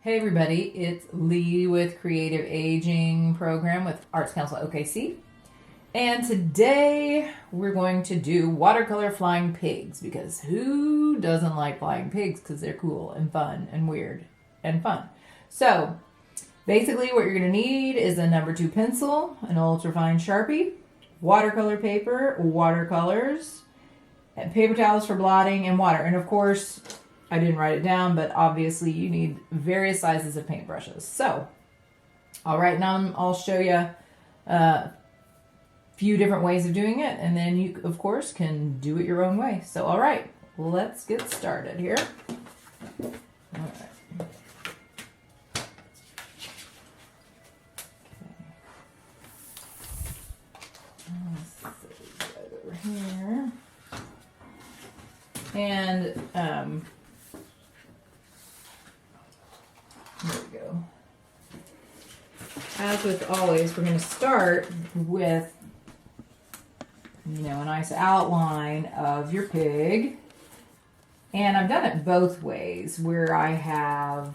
Hey everybody, it's Leigh with Creative Aging Program with Arts Council OKC. And today we're going to do watercolor flying pigs because who doesn't like flying pigs because they're cool and fun and weird and fun. So basically what you're going to need is a number 2 pencil, an ultrafine Sharpie, watercolor paper, watercolors, and paper towels for blotting and water. And of course, I didn't write it down, but obviously you need various sizes of paintbrushes. So, all right, now I'll show you a few different ways of doing it, and then you, of course, can do it your own way. So, all right, let's get started here. All right. Let's see, right over here. And, there we go. As with always, we're going to start with, a nice outline of your pig. And I've done it both ways, where I have,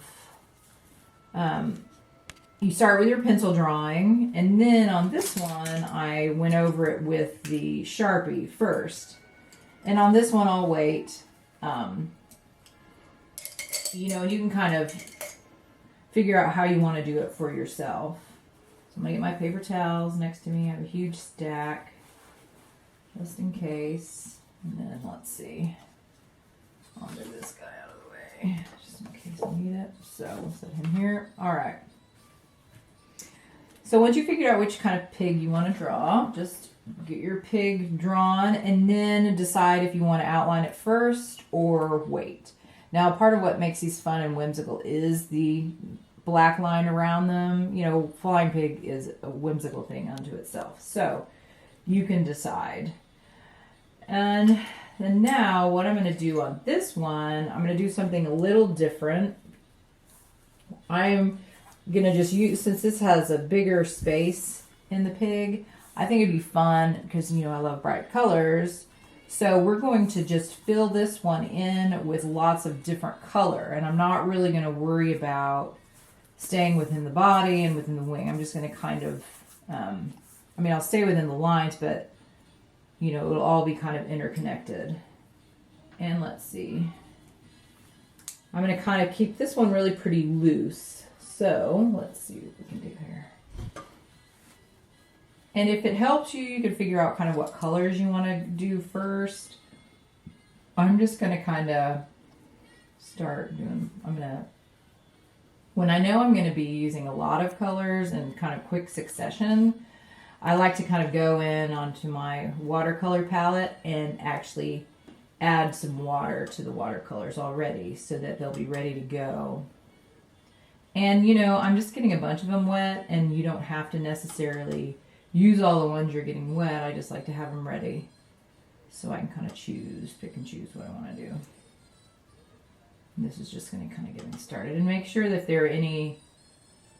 you start with your pencil drawing, and then on this one, I went over it with the Sharpie first. And on this one, I'll wait. And you can kind of figure out how you want to do it for yourself. So I'm going to get my paper towels next to me. I have a huge stack, just in case. And then, let's see. I'll move this guy out of the way, just in case I need it. So we'll set him here. All right. So once you figure out which kind of pig you want to draw, just get your pig drawn and then decide if you want to outline it first or wait. Now, part of what makes these fun and whimsical is the black line around them. Flying pig is a whimsical thing unto itself. So you can decide. And then now what I'm going to do on this one, I'm going to do something a little different. I'm going to just use, since this has a bigger space in the pig, I think it'd be fun because, I love bright colors. So we're going to just fill this one in with lots of different color. And I'm not really going to worry about staying within the body and within the wing. I'm just going to kind of, I'll stay within the lines, but, it'll all be kind of interconnected. And let's see. I'm going to kind of keep this one really pretty loose. So let's see what we can do here. And if it helps you, you can figure out kind of what colors you want to do first. I'm just going to kind of start doing, when I know I'm going to be using a lot of colors in kind of quick succession, I like to kind of go in onto my watercolor palette and actually add some water to the watercolors already so that they'll be ready to go. And, I'm just getting a bunch of them wet, and you don't have to necessarily use all the ones you're getting wet. I just like to have them ready so I can kind of pick and choose what I want to do. And this is just going to kind of get me started. And make sure that if there are any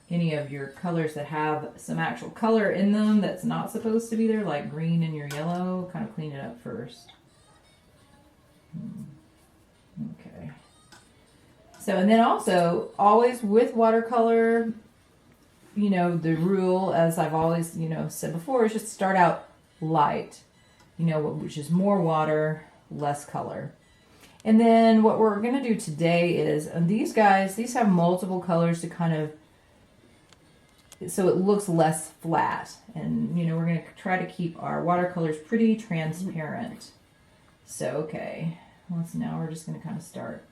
of your colors that have some actual color in them that's not supposed to be there, like green in your yellow, kind of clean it up first. Okay. So, and then also, always with watercolor, the rule, as I've always, said before, is just start out light, which is more water, less color. And then what we're going to do today is, and these have multiple colors to kind of, so it looks less flat. And, we're going to try to keep our watercolors pretty transparent. So, okay, now we're just going to kind of start.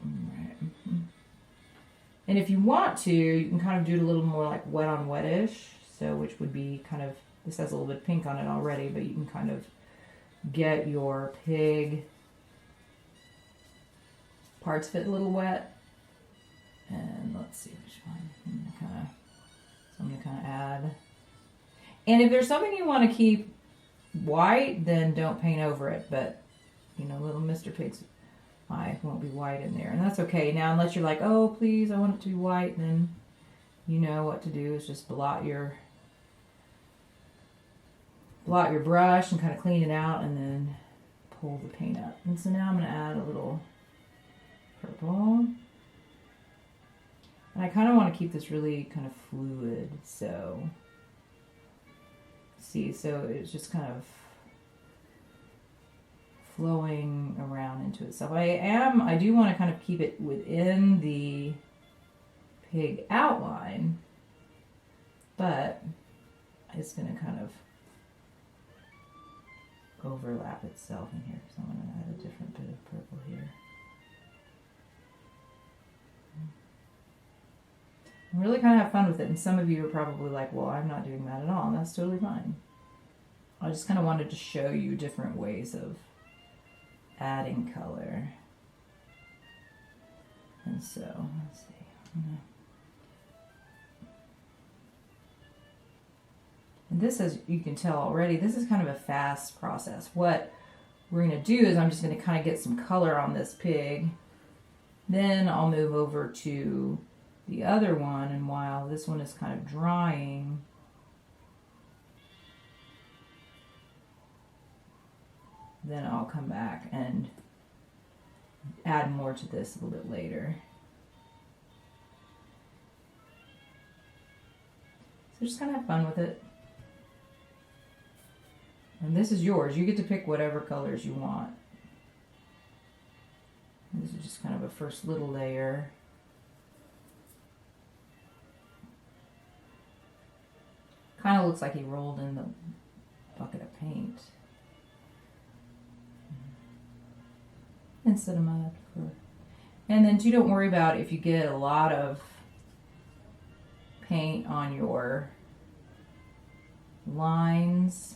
All right. And if you want to, you can kind of do it a little more like wet on wettish. So which would be kind of, this has a little bit of pink on it already, but you can kind of get your pig parts of it a little wet. And let's see which one. I'm going to kind of add. And if there's something you want to keep white, then don't paint over it. But, little Mr. Pig's eye won't be white in there, and that's okay. Now, unless you're like, oh, please, I want it to be white, then you know what to do is just blot your brush and kind of clean it out, and then pull the paint up. And so now I'm going to add a little purple. And I kind of want to keep this really kind of fluid, so see, so it's just kind of flowing around into itself. I do want to kind of keep it within the pig outline, but it's going to kind of overlap itself in here, because I'm going to add a different bit of purple here. Really kind of have fun with it, and some of you are probably like, well, I'm not doing that at all, and that's totally fine. I just kind of wanted to show you different ways of adding color. And so, let's see. And this, as you can tell already, this is kind of a fast process. What we're going to do is I'm just going to kind of get some color on this pig. Then I'll move over to the other one, and while this one is kind of drying, then I'll come back and add more to this a little bit later. So just kind of have fun with it. And this is yours. You get to pick whatever colors you want. This is just kind of a first little layer. Kind of looks like he rolled in the bucket of paint instead of mud. And then too, don't worry about if you get a lot of paint on your lines,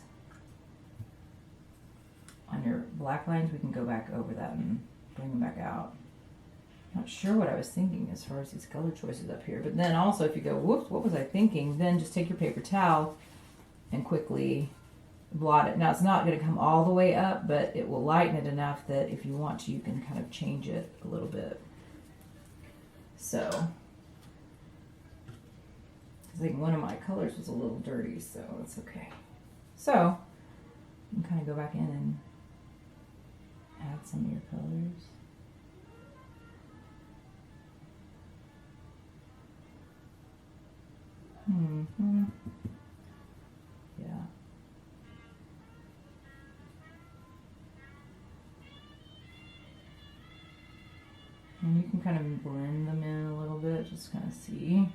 on your black lines. We can go back over that and bring them back out. Not sure what I was thinking as far as these color choices up here. But then also if you go, whoops, what was I thinking? Then just take your paper towel and quickly blot it. Now it's not going to come all the way up, but it will lighten it enough that if you want to, you can kind of change it a little bit. So, I think one of my colors was a little dirty, so that's okay. So, you can kind of go back in and add some of your colors. Yeah. And you can kind of blend them in a little bit, just kind of see.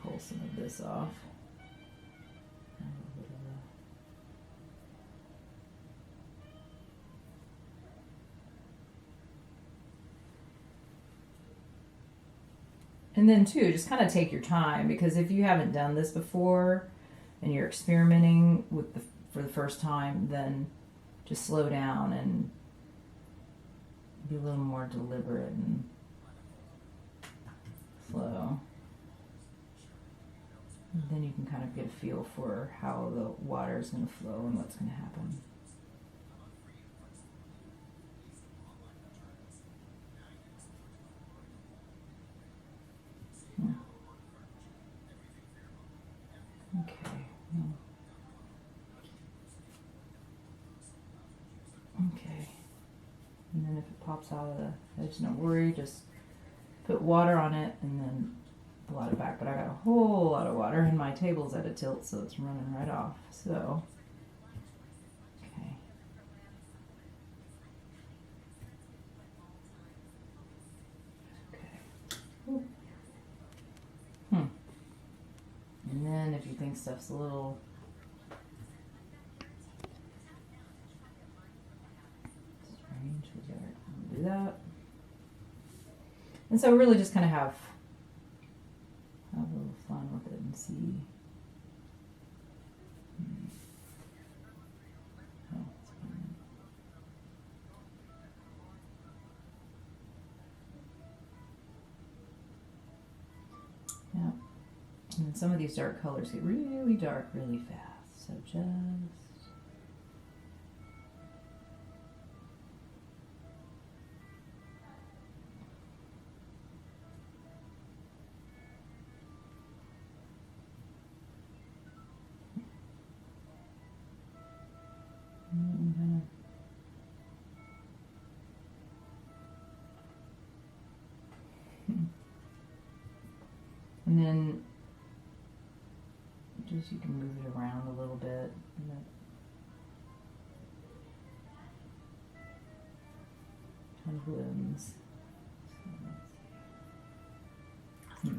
Pull some of this off. And then too, just kind of take your time, because if you haven't done this before and you're experimenting with for the first time, then just slow down and be a little more deliberate and slow. And then you can kind of get a feel for how the water is going to flow and what's going to happen. Okay. Okay. And then if it pops out of the edge, don't worry, just put water on it and then blot it back. But I got a whole lot of water and my table's at a tilt, so it's running right off. So, okay. Okay. And then if you think stuff's a little strange, we'll do that. And so really just kind of have a little fun with it and see. Oh, that's fine. Yeah. And some of these dark colors get really dark really fast. So just And then just you can move it around a little bit. Kind of blends. Well,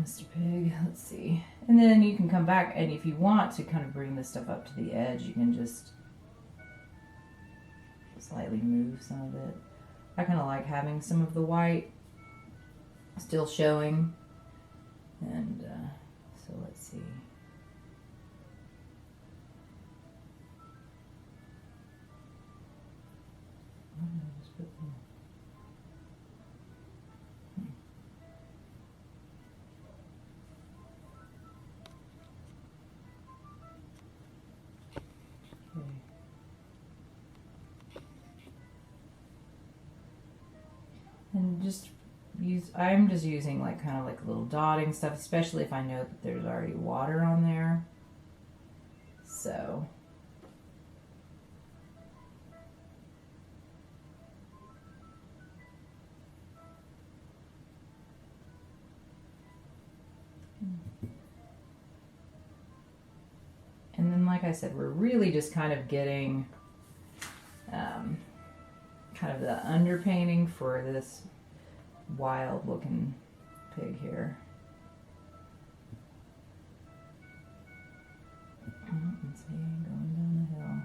Mr. Pig, let's see. And then you can come back, and if you want to kind of bring this stuff up to the edge, you can just slightly move some of it. I kind of like having some of the white still showing. And so let's see. And just I'm just using like kind of like little dotting stuff, especially if I know that there's already water on there. So. And then, like I said, we're really just kind of getting kind of the underpainting for this wild looking pig here. Let's see, going down the hill.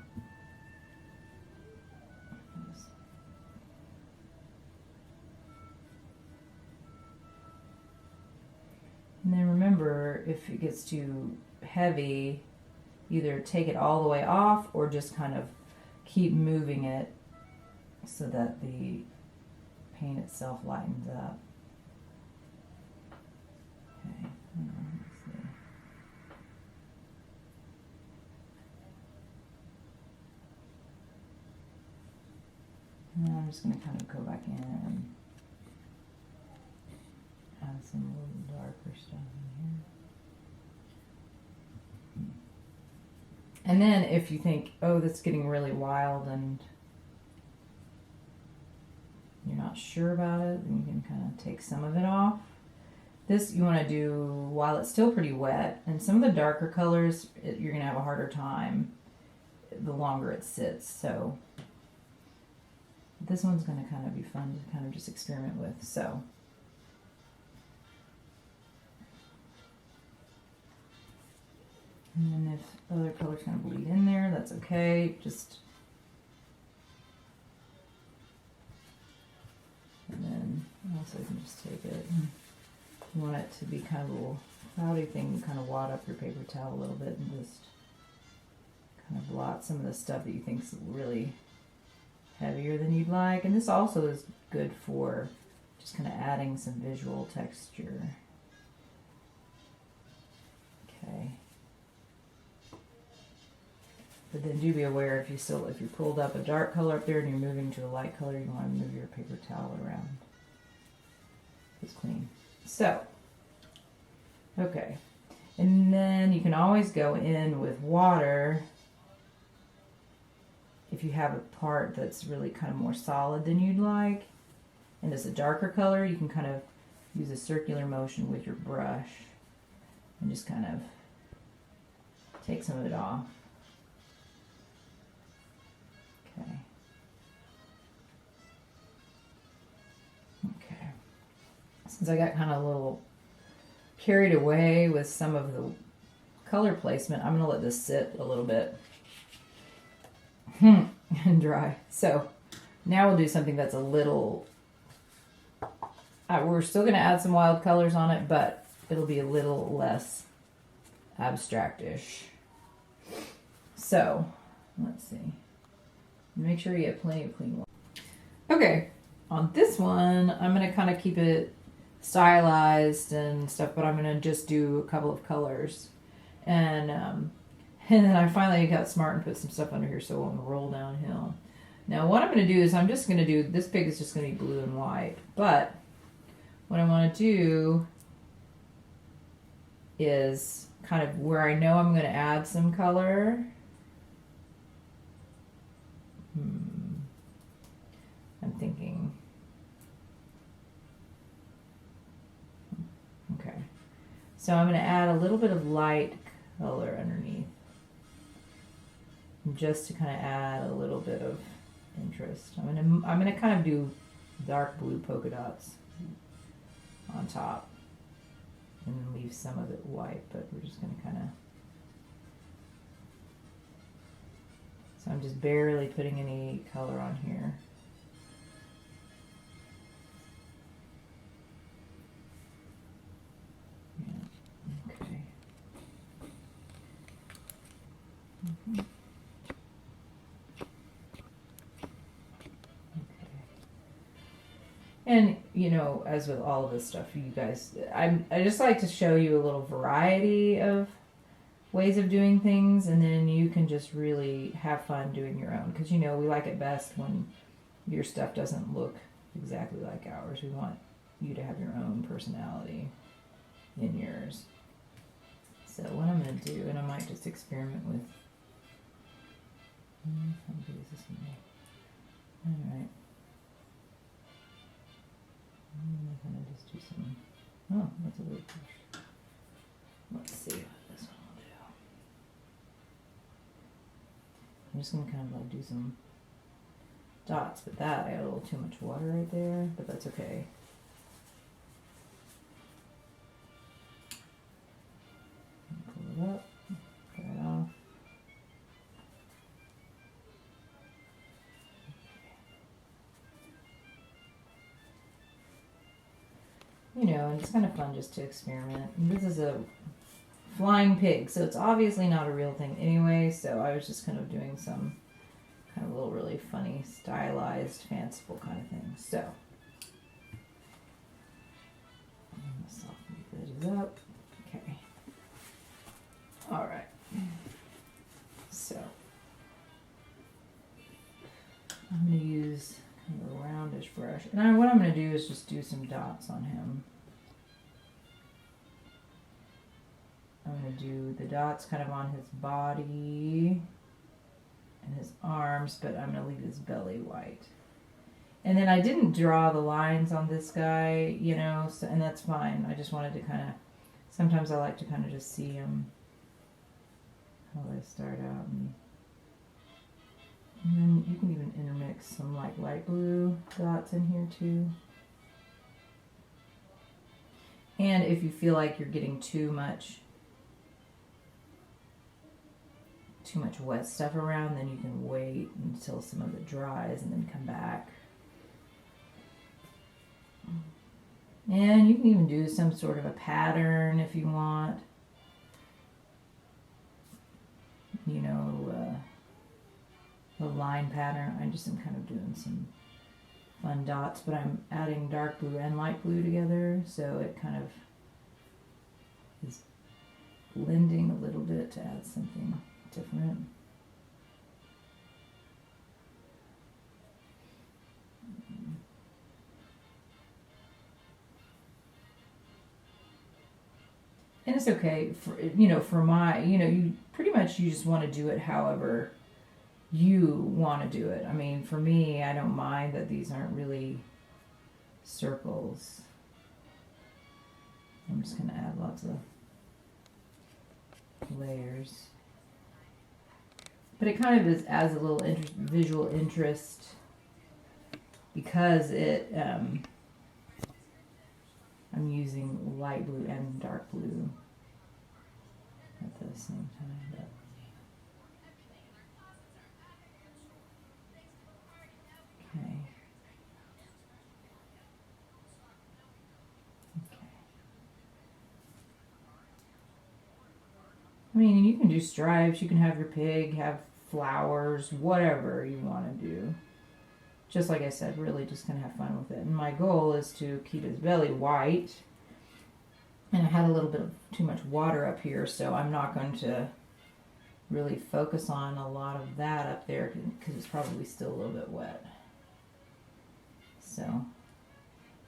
And then remember, if it gets too heavy, either take it all the way off or just kind of keep moving it so that the paint itself lightens up. Okay, let's see. And then I'm just going to kind of go back in and add some little darker stuff in here. And then if you think, oh, that's getting really wild and you're not sure about it, then you can kind of take some of it off. This you want to do while it's still pretty wet, and some of the darker colors you're going to have a harder time the longer it sits. So this one's going to kind of be fun to kind of just experiment with. So and then if other colors kind of bleed in there, that's okay. Just and then also you can just take it. You want it to be kind of a little cloudy thing. You kind of wad up your paper towel a little bit and just kind of blot some of the stuff that you think is really heavier than you'd like. And this also is good for just kind of adding some visual texture. Okay. But then do be aware if you pulled up a dark color up there and you're moving to a light color, you want to move your paper towel around. It's clean. So, okay. And then you can always go in with water if you have a part that's really kind of more solid than you'd like. And it's a darker color, you can kind of use a circular motion with your brush and just kind of take some of it off. Okay. Okay. Since I got kind of a little carried away with some of the color placement, I'm going to let this sit a little bit and dry. So now we'll do something that's a little, we're still going to add some wild colors on it, but it'll be a little less abstract-ish. So let's see. Make sure you have plenty of clean water. Okay, on this one, I'm going to kind of keep it stylized and stuff, but I'm going to just do a couple of colors. And then I finally got smart and put some stuff under here so it won't roll downhill. Now what I'm going to do is I'm just going to do, this pig is just going to be blue and white, but what I want to do is kind of where I know I'm going to add some color. I'm thinking So I'm going to add a little bit of light color underneath, just to kind of add a little bit of interest. I'm gonna kind of do dark blue polka dots on top, and then leave some of it white. But we're just gonna kind of. So I'm just barely putting any color on here. Yeah. Okay. Mm-hmm. And, you know, as with all of this stuff, you guys, I just like to show you a little variety of ways of doing things, and then you can just really have fun doing your own. Because, you know, we like it best when your stuff doesn't look exactly like ours. We want you to have your own personality in yours. So what I'm going to do, and I might just experiment with, how big is this one? All right. I'm gonna just do some. Oh, that's a little push. Let's see what this one will do. I'm just gonna kind of like do some dots with that. I got a little too much water right there, but that's okay. Pull it up, get it off. You know, and it's kind of fun just to experiment. And this is a flying pig, so it's obviously not a real thing anyway, so I was just kind of doing some kind of little really funny, stylized, fanciful kind of thing. So, I'm going to soften the edges up. Okay. Alright. So, I'm going to use kind of a roundish brush. And what I'm going to do is just do some dots on him. I'm going to do the dots kind of on his body and his arms, but I'm going to leave his belly white. And then I didn't draw the lines on this guy, you know, so, and that's fine. I just wanted to kind of, sometimes I like to kind of just see him, how they start out. And then you can even intermix some like light blue dots in here too. And if you feel like you're getting too much wet stuff around, then you can wait until some of it dries and then come back. And you can even do some sort of a pattern if you want. You know, a line pattern. I just am kind of doing some fun dots, but I'm adding dark blue and light blue together, so it kind of is blending a little bit to add something different. And it's okay for, you know, for my, you know, you pretty much, you just want to do it however you want to do it. I mean, for me, I don't mind that these aren't really circles. I'm just going to add lots of layers. But it kind of is adds a little visual interest because it, I'm using light blue and dark blue at the same time. But okay. I mean, you can do stripes, you can have your pig, have flowers, whatever you want to do. Just like I said, really just going to have fun with it. And my goal is to keep his belly white. And I had a little bit of too much water up here, so I'm not going to really focus on a lot of that up there because it's probably still a little bit wet. So,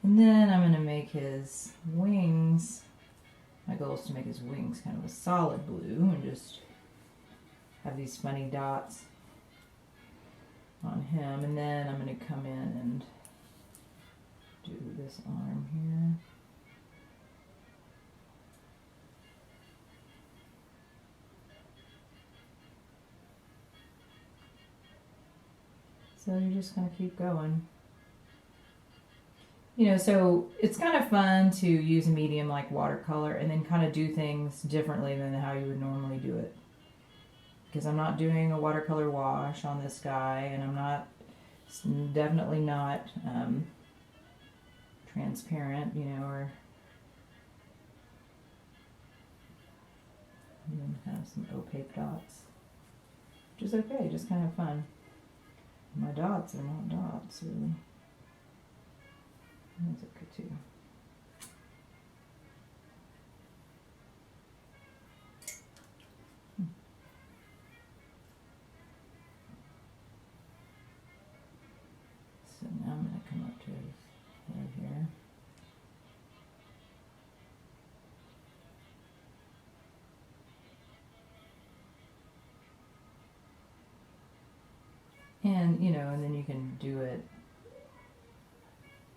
and then I'm going to make his wings. My goal is to make his wings kind of a solid blue and just have these funny dots on him. And then I'm going to come in and do this arm here. So you just kind of keep going. You know, so it's kind of fun to use a medium like watercolor and then kind of do things differently than how you would normally do it. Because I'm not doing a watercolor wash on this guy, and I'm not, definitely not transparent, you know, or even have some opaque dots, which is okay, just kind of fun. My dots are not dots, really. That's okay too. So now I'm going to come up to his head here. And, you know, and then you can do it,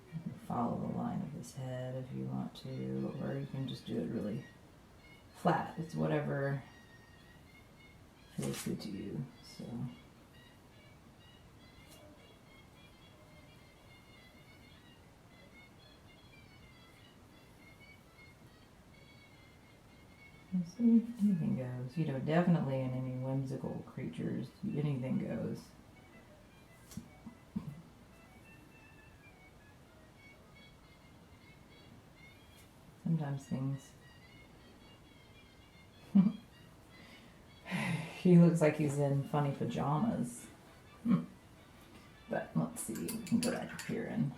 you can follow the line of his head if you want to, or you can just do it really flat. It's whatever feels good to you. So. See, anything goes. You know, definitely in any whimsical creatures, anything goes. Sometimes things. He looks like he's in funny pajamas. But let's see, we can go back up here and.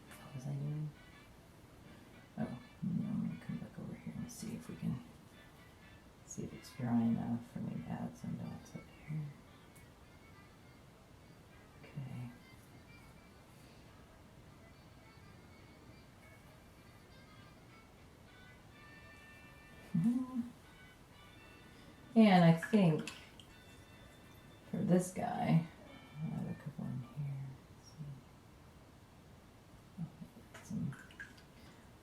What was I doing? Oh, I'm going to come back over here and see if we can see if it's dry enough for me to add some dots up here. Okay. And I think for this guy, I'll add a couple in here.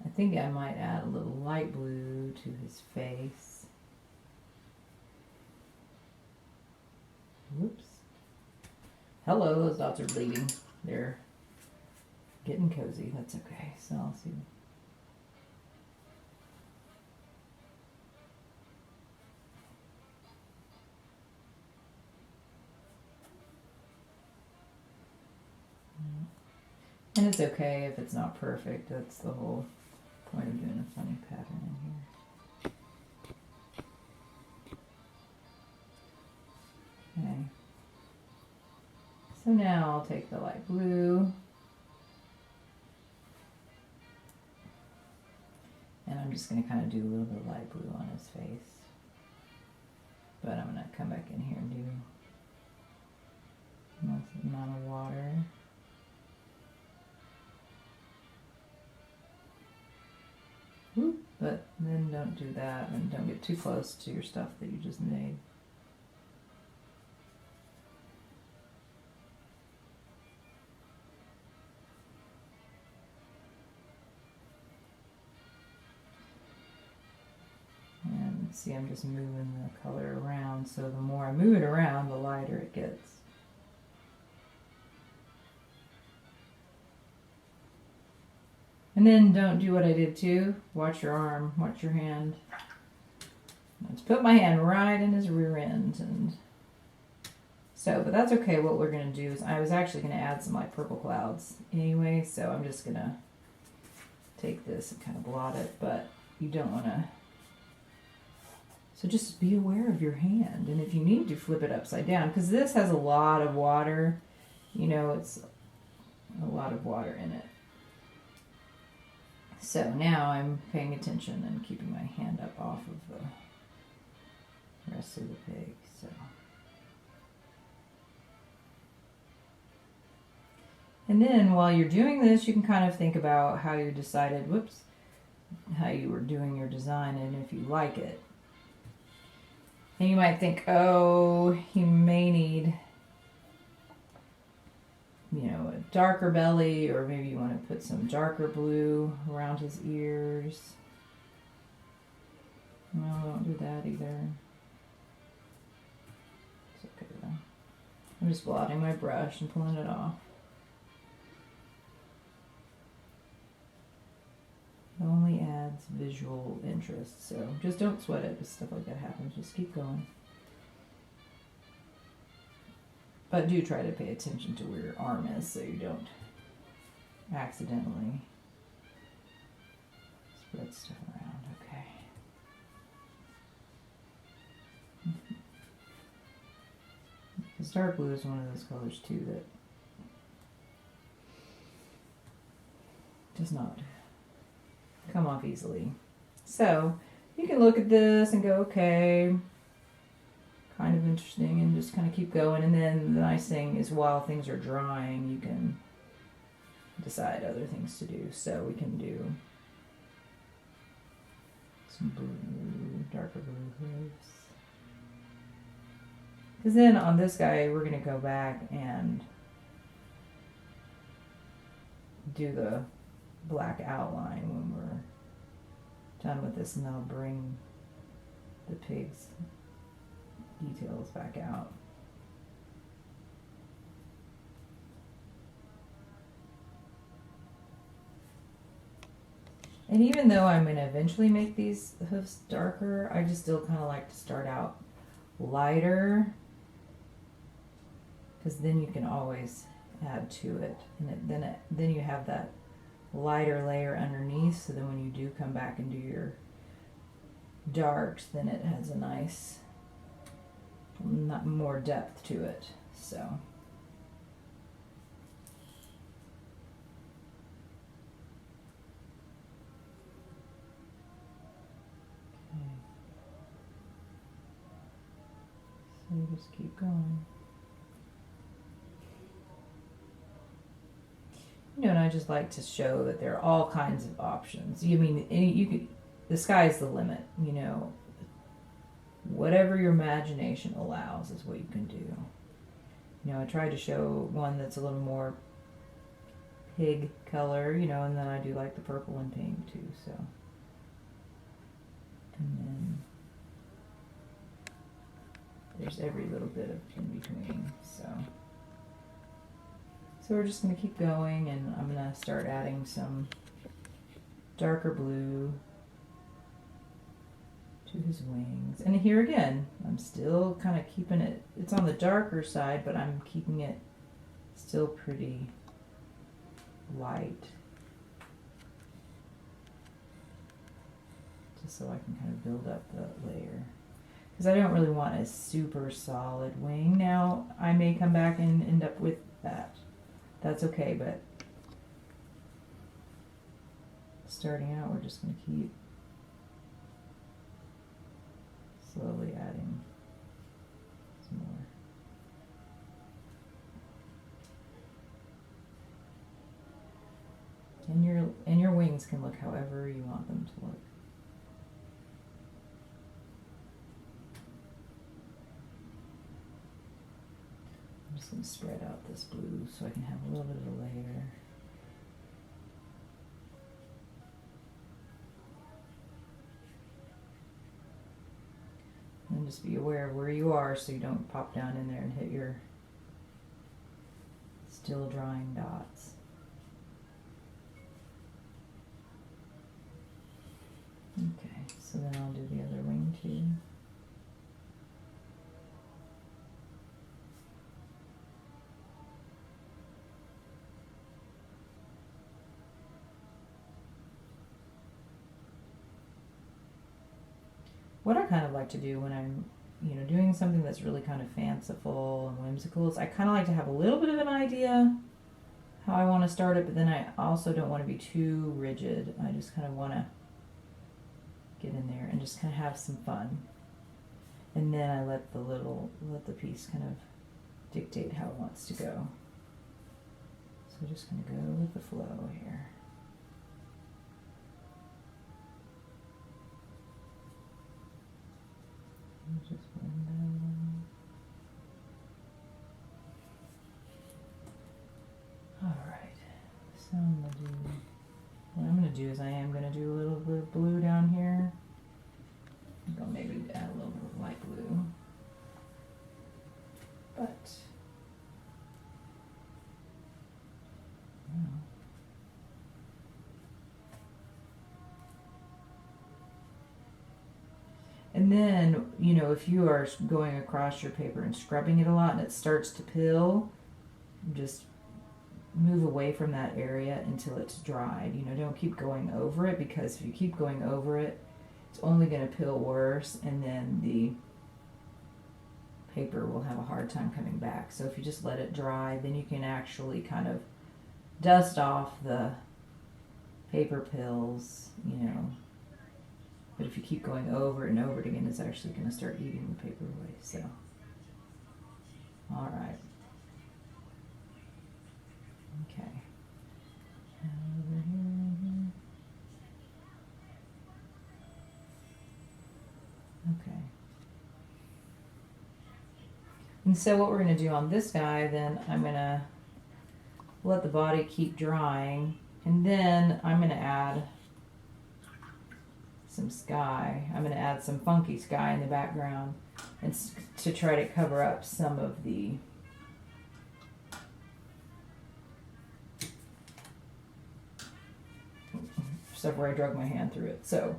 I think I might add a little light blue to his face. Whoops. Hello, those dots are bleeding. They're getting cozy. That's okay. So I'll see. And it's okay if it's not perfect. That's the whole point of doing a funny pattern in here. Okay. So now I'll take the light blue and I'm just going to kind of do a little bit of light blue on his face. But I'm going to come back in here and do a nice amount of water. But then don't do that and don't get too close to your stuff that you just made. And see, I'm just moving the color around, so the more I move it around, the lighter it gets. And then don't do what I did too. Watch your arm, watch your hand. Let's put my hand right in his rear end. And so, but that's okay. What we're going to do is, I was actually going to add some like purple clouds anyway, so I'm just going to take this and kind of blot it, but you don't want to. So just be aware of your hand. And if you need to, flip it upside down, because this has a lot of water. You know, it's a lot of water in it. So now I'm paying attention and keeping my hand up off of the rest of the pig. So. And then while you're doing this, you can kind of think about how you decided, how you were doing your design and if you like it. And you might think, oh, he may need, you know, a darker belly, or maybe you want to put some darker blue around his ears. No, don't do that either. I'm just blotting my brush and pulling it off. It only adds visual interest, so just don't sweat it if stuff like that happens. Just keep going. But do try to pay attention to where your arm is so you don't accidentally spread stuff around. Okay. Because dark blue is one of those colors too that does not come off easily. So you can look at this and go, okay, kind of interesting, and just kind of keep going. And then the nice thing is while things are drying, you can decide other things to do. So we can do some blue, darker blue waves. Because then on this guy, we're going to go back and do the black outline when we're done with this, and that'll bring the pig's details back out. And even though I'm going to eventually make these hoofs darker, I just still kind of like to start out lighter, because then you can always add to it, and then you have that lighter layer underneath, so then when you do come back and do your darks, then it has a nice, not more depth to it. So okay. So you just keep going. You know, and I just like to show that there are all kinds of options. You mean, you could, the sky's the limit, you know. Whatever your imagination allows is what you can do. You know, I tried to show one that's a little more pig color, you know, and then I do like the purple and pink too, so. And then there's every little bit of in between, so. So we're just going to keep going, and I'm going to start adding some darker blue to his wings. And here again, I'm still kind of keeping it, it's on the darker side, but I'm keeping it still pretty light. Just so I can kind of build up the layer. Because I don't really want a super solid wing. Now, I may come back and end up with that. That's okay, but starting out, we're just going to keep slowly adding some more. And your wings can look however you want them to look. I'm just going to spread out this blue so I can have a little bit of a layer. And just be aware of where you are so you don't pop down in there and hit your still drying dots. Okay, so then I'll do the other wing too. What I kind of like to do when I'm, you know, doing something that's really kind of fanciful and whimsical is I kind of like to have a little bit of an idea how I want to start it, but then I also don't want to be too rigid. I just kind of want to get in there and just kind of have some fun. And then I let the piece kind of dictate how it wants to go. So we're just going to go with the flow here. Just blend down. Alright, so what I'm going to do is I am going to do a little bit of blue down here. I'll maybe add a little bit of light blue. But And then, you know, if you are going across your paper and scrubbing it a lot and it starts to pill, just move away from that area until it's dried. You know, don't keep going over it, because if you keep going over it, it's only going to pill worse, and then the paper will have a hard time coming back. So if you just let it dry, then you can actually kind of dust off the paper pills, you know. But if you keep going over it and over it again, it's actually going to start eating the paper away. So, all right. Okay. Over here. Okay. And so what we're going to do on this guy, then I'm going to let the body keep drying, and then I'm going to add some sky. I'm going to add some funky sky in the background, and to try to cover up some of the stuff where I drug my hand through it. So,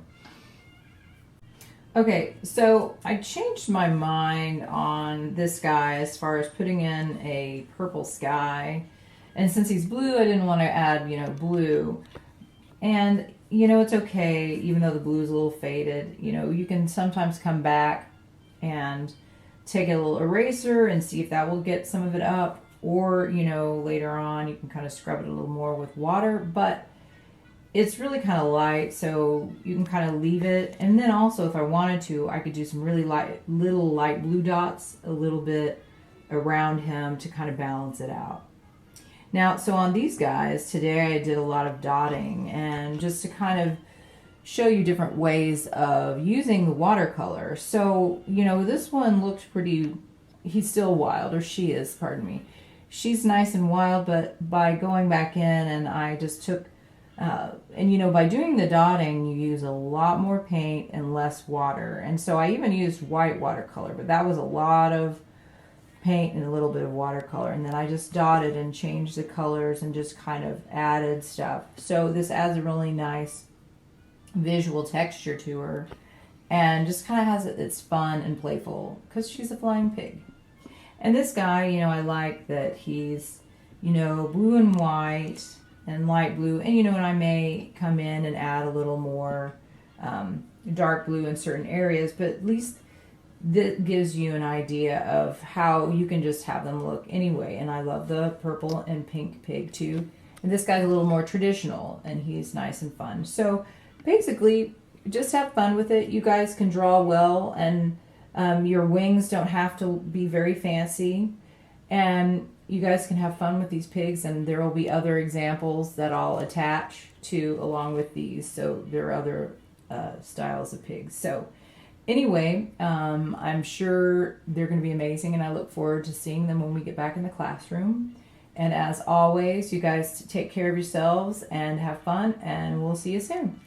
okay, so I changed my mind on this guy as far as putting in a purple sky. And since he's blue, I didn't want to add, you know, blue. And, you know, it's okay, even though the blue is a little faded. You know, you can sometimes come back and take a little eraser and see if that will get some of it up. Or, you know, later on, you can kind of scrub it a little more with water. But it's really kind of light, so you can kind of leave it. And then also, if I wanted to, I could do some really little light blue dots a little bit around him to kind of balance it out. Now, so on these guys, today I did a lot of dotting, and just to kind of show you different ways of using the watercolor. So, you know, this one looked pretty, he's still wild, or she is, pardon me. She's nice and wild, but by going back in and I just took, and you know, by doing the dotting, you use a lot more paint and less water. And so I even used white watercolor, but that was a lot of paint and a little bit of watercolor. And then I just dotted and changed the colors and just kind of added stuff. So this adds a really nice visual texture to her, and just kind of has it's fun and playful because she's a flying pig. And this guy, you know, I like that he's, you know, blue and white and light blue, and you know, and I may come in and add a little more dark blue in certain areas, but at least that gives you an idea of how you can just have them look anyway. And I love the purple and pink pig too. And this guy's a little more traditional, and he's nice and fun. So basically, just have fun with it. You guys can draw well, and your wings don't have to be very fancy. And you guys can have fun with these pigs, and there will be other examples that I'll attach to along with these. So there are other styles of pigs. So anyway, I'm sure they're going to be amazing, and I look forward to seeing them when we get back in the classroom. And as always, you guys take care of yourselves and have fun, and we'll see you soon.